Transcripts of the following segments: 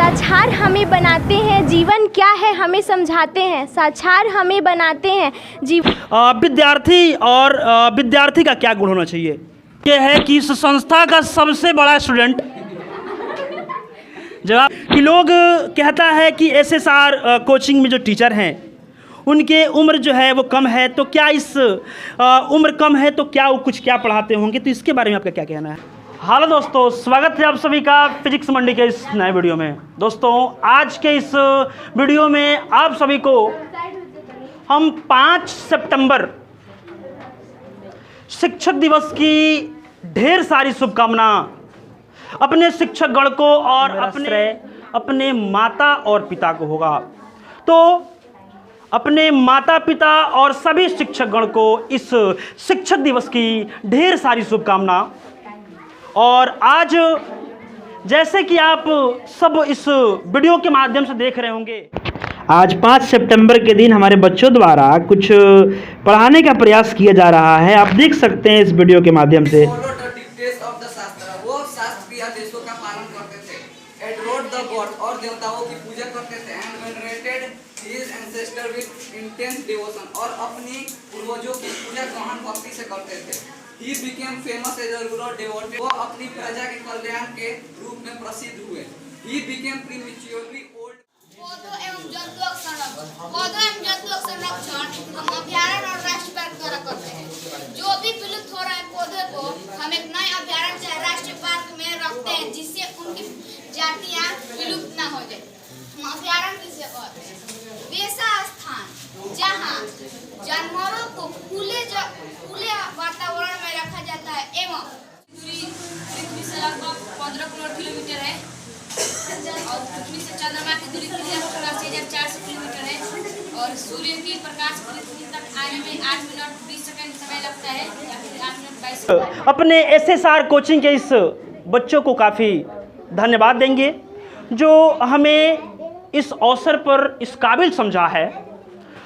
साक्षर हमें बनाते हैं, जीवन क्या है हमें समझाते हैं। साक्षर हमें बनाते हैं विद्यार्थी और विद्यार्थी का क्या गुण होना चाहिए? ये है कि इस संस्था का सबसे बड़ा स्टूडेंट जवाब कि लोग कहता है कि एसएसआर कोचिंग में जो टीचर हैं उनके उम्र जो है वो कम है, तो क्या इस उम्र कम है तो क्या वो कुछ क्या पढ़ाते होंगे, तो इसके बारे में आपका क्या कहना है? हेलो दोस्तों, स्वागत है आप सभी का फिजिक्स मंडी के इस नए वीडियो में। दोस्तों, आज के इस वीडियो में आप सभी को हम 5 सितंबर शिक्षक दिवस की ढेर सारी शुभकामना अपने शिक्षकगण को और अपने माता और पिता को होगा। तो अपने माता पिता और सभी शिक्षकगण को इस शिक्षक दिवस की ढेर सारी शुभकामना। और आज जैसे कि आप सब इस वीडियो के माध्यम से देख रहे होंगे, आज 5 सितंबर के दिन हमारे बच्चों द्वारा कुछ पढ़ाने का प्रयास किया जा रहा है। आप देख सकते हैं इस वीडियो के माध्यम से। वो शास्त्र या देशों का पालन करते थे, एडोर्ड द गॉड्स और देवताओं की पूजा करते थे, and venerated his ancestor with intense devotion और अपनी पूर्वजों की पूजा गहन भक्ति से करते थे। He became famous as a rural devotee. वो अपनी प्रजा के कल्याण के रूप में प्रसिद्ध हुए। He became prematurely old. पौधों एवं जंतुओं संरक्षण हम अभ्यारण्य और राष्ट्रीय पार्क द्वारा करते हैं। जो भी विलुप्त हो रहे पौधे को हम एक नए अभ्यारण्य चाहे राष्ट्रीय पार्क में रखते हैं, जिससे उनकी जातियां विलुप्त न हो जाए। हम अभ्यारण्य किसे कहते हैं? वैसा स्थान जहाँ जानवरों को खुले वातावरण में रखा जाता है एवं दूरी पृथ्वी से लगभग 15 करोड़ किलोमीटर है और पृथ्वी से चंद्रमा की दूरी 3,400 किलोमीटर है और सूर्य की प्रकाश पृथ्वी तक आने में 8 मिनट 20 सेकंड समय लगता है या फिर 8 मिनट 22 सेकंड। अपने एसएसआर कोचिंग के इस बच्चों को काफ़ी धन्यवाद देंगे जो हमें इस अवसर पर इस काबिल समझा है।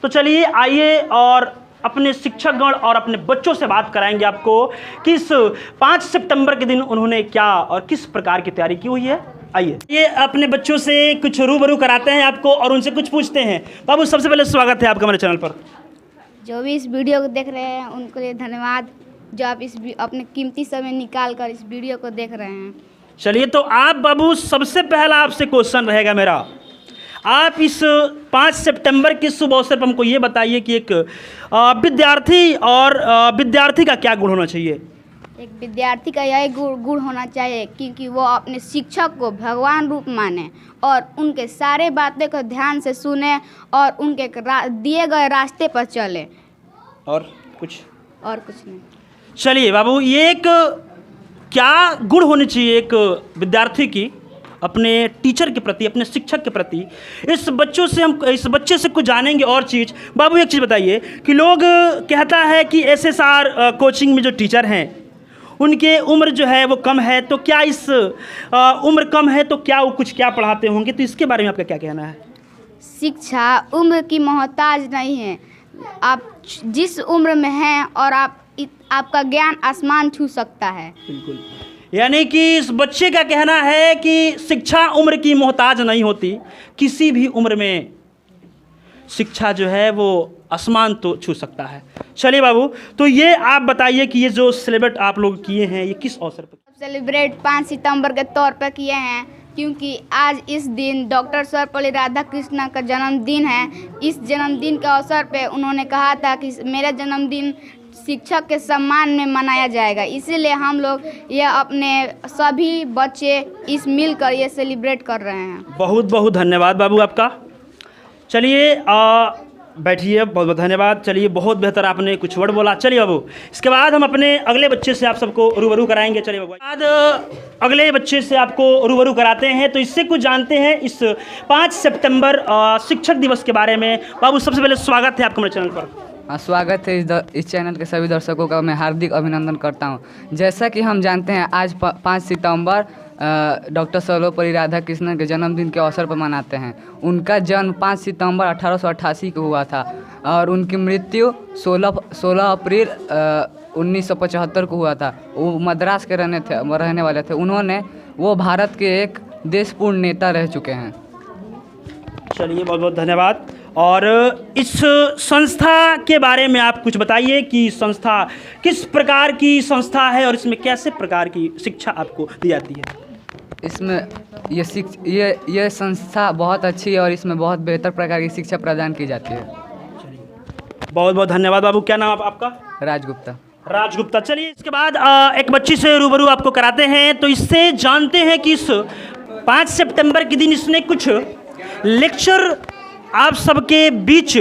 तो चलिए आइए और अपने शिक्षकगण और अपने बच्चों से बात कराएंगे आपको कि इस 5 सितंबर के दिन उन्होंने क्या और किस प्रकार की तैयारी की हुई है। आइए ये अपने बच्चों से कुछ रूबरू कराते हैं आपको और उनसे कुछ पूछते हैं। बाबू, सबसे पहले स्वागत है आपका हमारे चैनल पर। जो भी इस वीडियो को देख रहे हैं उनके लिए धन्यवाद, जो आप इस अपने कीमती समय निकाल कर इस वीडियो को देख रहे हैं। चलिए, तो आप बाबू, सबसे पहला आपसे क्वेश्चन रहेगा मेरा, आप इस 5 सितंबर के शुभ अवसर पर हमको ये बताइए कि एक विद्यार्थी और विद्यार्थी का क्या गुण होना चाहिए? एक विद्यार्थी का यही गुण होना चाहिए क्योंकि वो अपने शिक्षक को भगवान रूप माने और उनके सारे बातें को ध्यान से सुने और उनके दिए गए रास्ते पर चले। और कुछ नहीं। चलिए बाबू, ये एक क्या गुण होनी चाहिए एक विद्यार्थी की अपने टीचर के प्रति, अपने शिक्षक के प्रति? इस बच्चे से कुछ जानेंगे और चीज़। बाबू, एक चीज़ बताइए कि लोग कहता है कि एसएसआर कोचिंग में जो टीचर हैं उनके उम्र जो है वो कम है, तो क्या इस उम्र कम है तो क्या वो कुछ क्या पढ़ाते होंगे, तो इसके बारे में आपका क्या कहना है? शिक्षा उम्र की मोहताज नहीं है। आप जिस उम्र में हैं और आपका ज्ञान आसमान छू सकता है। बिल्कुल, यानी कि इस बच्चे का कहना है कि शिक्षा उम्र की मोहताज नहीं होती, किसी भी उम्र में शिक्षा जो है वो आसमान तो छू सकता है। चलिए बाबू, तो ये आप बताइए कि ये जो सेलिब्रेट आप लोग किए हैं ये किस अवसर पर? सेलिब्रेट 5 सितंबर के तौर पर किए हैं क्योंकि आज इस दिन डॉक्टर सर्वपल्ली राधाकृष्णन का जन्मदिन है। इस जन्मदिन के अवसर पे उन्होंने कहा था कि मेरा जन्मदिन शिक्षक के सम्मान में मनाया जाएगा, इसीलिए हम लोग ये अपने सभी बच्चे इस मिलकर ये सेलिब्रेट कर रहे हैं। बहुत बहुत धन्यवाद बाबू आपका। चलिए बैठिए, बहुत बहुत धन्यवाद। चलिए, बहुत बेहतर आपने कुछ वर्ड बोला। चलिए बाबू, इसके बाद हम अपने अगले बच्चे से आप सबको रूबरू कराएंगे। चलिए बाबू, बाद अगले बच्चे से आपको रूबरू कराते हैं, तो इससे कुछ जानते हैं इस 5 सितंबर शिक्षक दिवस के बारे में। बाबू, सबसे पहले स्वागत है आपका हमारे चैनल पर। स्वागत है इस चैनल के सभी दर्शकों का मैं हार्दिक अभिनंदन करता हूं। जैसा कि हम जानते हैं आज 5 सितंबर डॉक्टर सर्वपल्ली राधाकृष्णन के जन्मदिन के अवसर पर मनाते हैं। उनका जन्म 5 सितंबर 1888 को हुआ था और उनकी मृत्यु 16 अप्रैल 1975 को हुआ था। वो मद्रास के रहने वाले थे। वो भारत के एक देशपूर्ण नेता रह चुके हैं। चलिए, बहुत बहुत धन्यवाद। और इस संस्था के बारे में आप कुछ बताइए कि संस्था किस प्रकार की संस्था है और इसमें कैसे प्रकार की शिक्षा आपको दी जाती है। इसमें ये संस्था बहुत अच्छी है और इसमें बहुत बेहतर प्रकार की शिक्षा प्रदान की जाती है। बहुत बहुत धन्यवाद बाबू। क्या नाम आपका? राजगुप्ता। राजगुप्ता। चलिए, इसके बाद एक बच्ची से रूबरू आपको कराते हैं, तो इससे जानते हैं कि इस 5 सितंबर के दिन इसने कुछ लेक्चर आप सबके बीच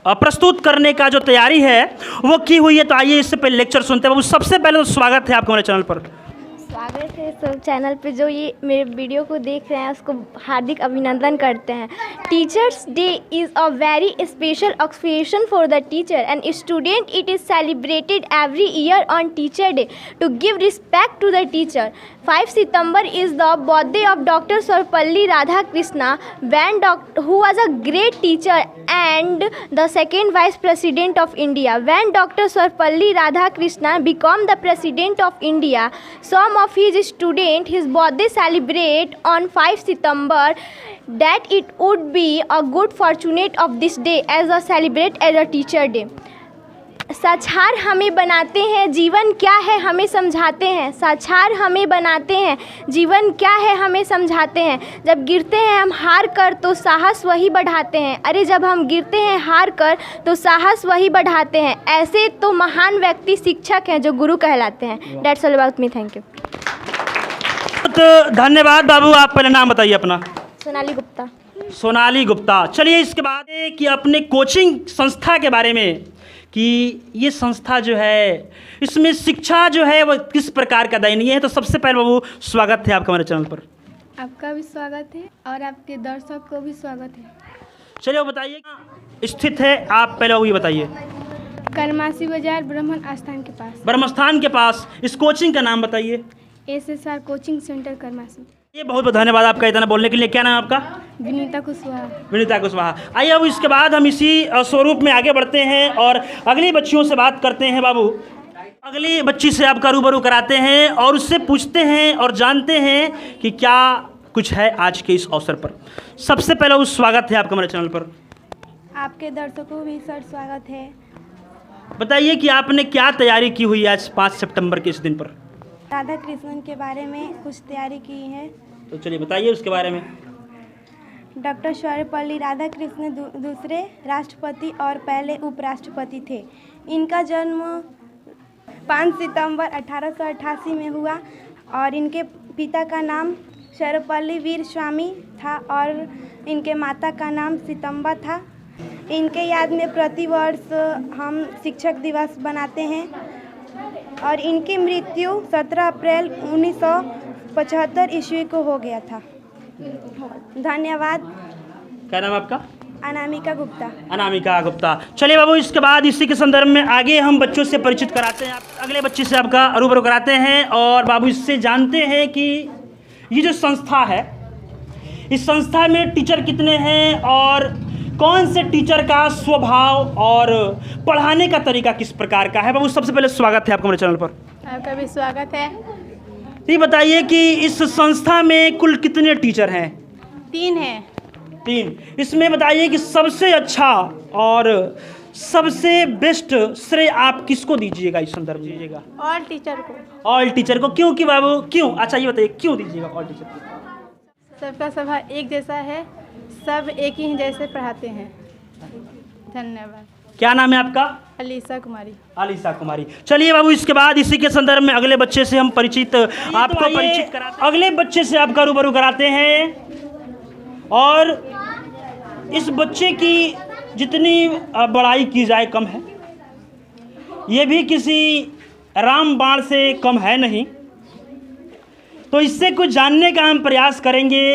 प्रस्तुत करने का जो तैयारी है वो की हुई है। तो आइए इससे पहले लेक्चर सुनते हैं। बाबू, सबसे पहले तो स्वागत है आपको हमारे चैनल पर। स्वागत है सब चैनल पे जो ये मेरे वीडियो को देख रहे हैं उसको हार्दिक अभिनंदन करते हैं। Teachers day is a very special occupation for the teacher and student. It is celebrated every year on teacher day to give respect to the teacher. 5 September is the birthday of Dr. Sarvapalli Radhakrishna, who was a great teacher and the second Vice President of India. When Dr. Sarvapalli Radhakrishna became the President of India, some of his students his birthday celebrate on 5 September. That it would be a good fortunate of this day as a celebrate as a teacher day. साक्षर हमें बनाते हैं, जीवन क्या है हमें समझाते हैं। साक्षर हमें बनाते हैं, जीवन क्या है हमें समझाते हैं। जब गिरते हैं हम हार कर तो साहस वही बढ़ाते हैं। अरे जब हम गिरते हैं हार कर तो साहस वही बढ़ाते हैं। ऐसे तो महान व्यक्ति शिक्षक हैं जो गुरु कहलाते हैं। That's all about me. Thank you. बहुत धन्यवाद बाबू। आप पहले नाम बताइए अपना। सोनाली गुप्ता। सोनाली गुप्ता। चलिए, इसके बाद कि अपने कोचिंग संस्था के बारे में कि ये संस्था जो है इसमें शिक्षा जो है वो किस प्रकार का दयनीय है। तो सबसे पहले बाबू स्वागत है आपका हमारे चैनल पर। आपका भी स्वागत है और आपके दर्शक को भी स्वागत है। चलिए, वो बताइए स्थित है। आप पहले वो ये बताइए। करमासी बाजार ब्राह्मण आस्थान के पास। ब्रह्मस्थान के पास। इस कोचिंग का नाम बताइए। SSR coaching centre Karmasi. ये बहुत बहुत धन्यवाद आपका इतना बोलने के लिए। क्या नाम आपका? विनीता कुशवाहा। विनीता कुशवाहा। आइए अब इसके बाद हम इसी स्वरूप में आगे बढ़ते हैं और अगली बच्चियों से बात करते हैं। बाबू, अगली बच्ची से आपका रूबरू कराते हैं और उससे पूछते हैं और जानते हैं कि क्या कुछ है आज के इस अवसर पर। सबसे पहले उस स्वागत है आपका हमारे चैनल पर। आपके दर्शकों को भी सर स्वागत है। बताइए कि आपने क्या तैयारी की हुई है आज 5 सितंबर के इस दिन पर। राधा कृष्णन के बारे में कुछ तैयारी की है। तो चलिए बताइए उसके बारे में। डॉक्टर सर्वपल्ली राधाकृष्णन दूसरे राष्ट्रपति और पहले उपराष्ट्रपति थे। इनका जन्म 5 सितंबर 1888 में हुआ और इनके पिता का नाम सर्वपल्ली वीर स्वामी था और इनके माता का नाम सितंबा था। इनके याद में प्रतिवर्ष हम शिक्षक दिवस बनाते हैं और इनकी मृत्यु 17 अप्रैल 1975 ईस्वी को हो गया था। धन्यवाद। क्या नाम आपका? अनामिका गुप्ता। अनामिका गुप्ता। चलिए बाबू, इसके बाद इसी के संदर्भ में आगे हम बच्चों से परिचित कराते हैं। अगले बच्चे से आपका रूबरू कराते हैं और बाबू इससे जानते हैं कि ये जो संस्था है इस संस्था में टीचर कितने हैं और कौन से टीचर का स्वभाव और पढ़ाने का तरीका किस प्रकार का है। बाबू, सबसे पहले स्वागत है आपका हमारे चैनल पर। आपका भी स्वागत है। ये बताइए कि इस संस्था में कुल कितने टीचर हैं? 3 हैं। 3। इसमें बताइए कि सबसे अच्छा और सबसे बेस्ट श्रेय आप किसको दीजिएगा इस संदर्भ में दीजिएगा? और टीचर को। ऑल टीचर को। क्यों कि बाबू क्यों? अच्छा ये बताइए क्यों दीजिएगा ऑल टीचर को? सबका स्वभाव एक जैसा है, सब एक ही जैसे पढ़ाते हैं। धन्यवाद। क्या नाम है आपका? अलीसा कुमारी। अलीसा कुमारी। चलिए बाबू, इसके बाद इसी के संदर्भ में अगले बच्चे से हम आपको परिचित कराते हैं। अगले बच्चे से आपका रूबरू कराते हैं और इस बच्चे की जितनी बड़ाई की जाए कम है। ये भी किसी रामबाण से कम है नहीं, तो इससे कुछ जानने का हम प्रयास करेंगे।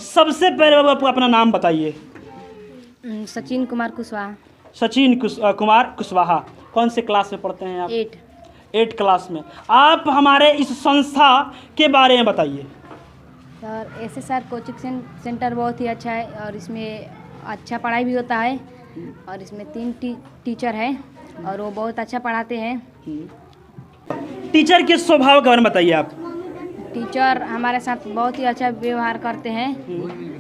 सबसे पहले आप अपना नाम बताइए। सचिन कुमार कुशवाहा। सचिन कुमार कुशवाहा। कौन से क्लास में पढ़ते हैं आप? 8 क्लास में। आप हमारे इस संस्था के बारे में बताइए। सर SSR कोचिंग सेंटर बहुत ही अच्छा है और इसमें अच्छा पढ़ाई भी होता है और इसमें 3 टीचर हैं और वो बहुत अच्छा पढ़ाते हैं। टीचर के स्वभाव के बारे में बताइए आप। टीचर हमारे साथ बहुत ही अच्छा व्यवहार करते हैं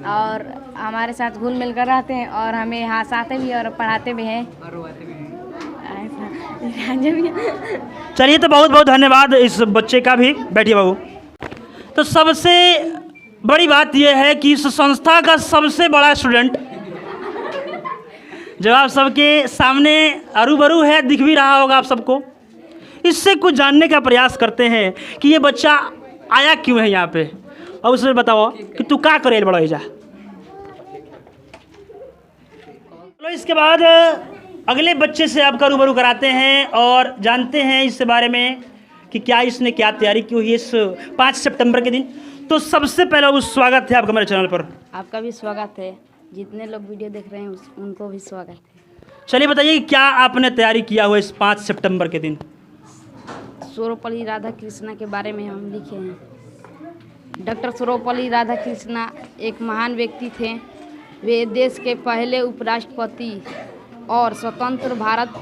और हमारे साथ घुल मिल कर रहते हैं और हमें हंसाते भी और पढ़ाते भी हैं। चलिए, तो बहुत बहुत धन्यवाद इस बच्चे का भी। बैठिए बाबू। तो सबसे बड़ी बात यह है कि इस संस्था का सबसे बड़ा स्टूडेंट जब आप सबके सामने अरूबरू है, दिख भी रहा होगा आप सबको, इससे कुछ जानने का प्रयास करते हैं कि ये बच्चा आया क्यों है यहाँ पे, और उसमें बताओ कि तू क्या करे बड़ा जा। चलो, इसके बाद अगले बच्चे से आपका रूबरू कराते हैं और जानते हैं इसके बारे में कि क्या इसने क्या तैयारी की हुई है इस 5 सितंबर के दिन। तो सबसे पहला वो स्वागत है आपका मेरे चैनल पर। आपका भी स्वागत है, जितने लोग वीडियो देख रहे हैं उनको भी स्वागत है। चलिए बताइए कि क्या आपने तैयारी किया हुआ इस 5 सितंबर के दिन। सर्वपल्ली राधाकृष्णा के बारे में हम लिखे हैं। डॉक्टर सर्वपल्ली राधाकृष्णा एक महान व्यक्ति थे। वे देश के पहले उपराष्ट्रपति और स्वतंत्र भारत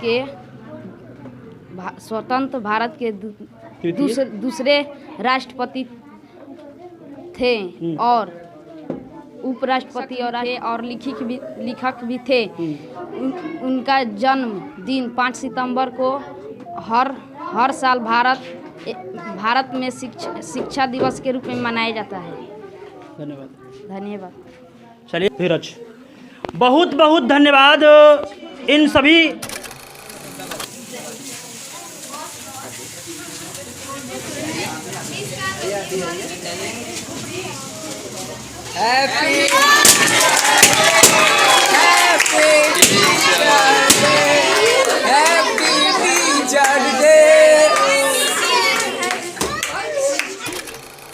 के दूसरे राष्ट्रपति थे और उपराष्ट्रपति और लेखक भी थे। उनका जन्म दिन 5 सितंबर को हर साल भारत में शिक्षा दिवस के रूप में मनाया जाता है। धन्यवाद। चलिए धीरज, बहुत बहुत धन्यवाद इन सभी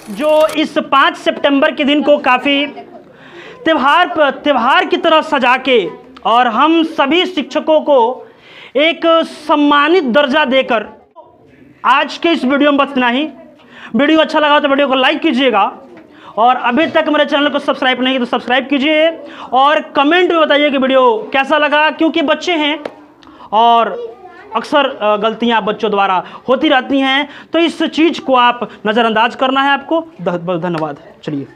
जो इस 5 सितंबर के दिन को काफ़ी त्योहार की तरह सजा के और हम सभी शिक्षकों को एक सम्मानित दर्जा देकर आज के इस वीडियो में बस इतना ही। वीडियो अच्छा लगा तो वीडियो को लाइक कीजिएगा और अभी तक मेरे चैनल को सब्सक्राइब नहीं किया तो सब्सक्राइब कीजिए और कमेंट में बताइए कि वीडियो कैसा लगा, क्योंकि बच्चे हैं और अक्सर गलतियां बच्चों द्वारा होती रहती हैं, तो इस चीज़ को आप नज़रअंदाज करना है आपको। बहुत बहुत धन्यवाद। चलिए।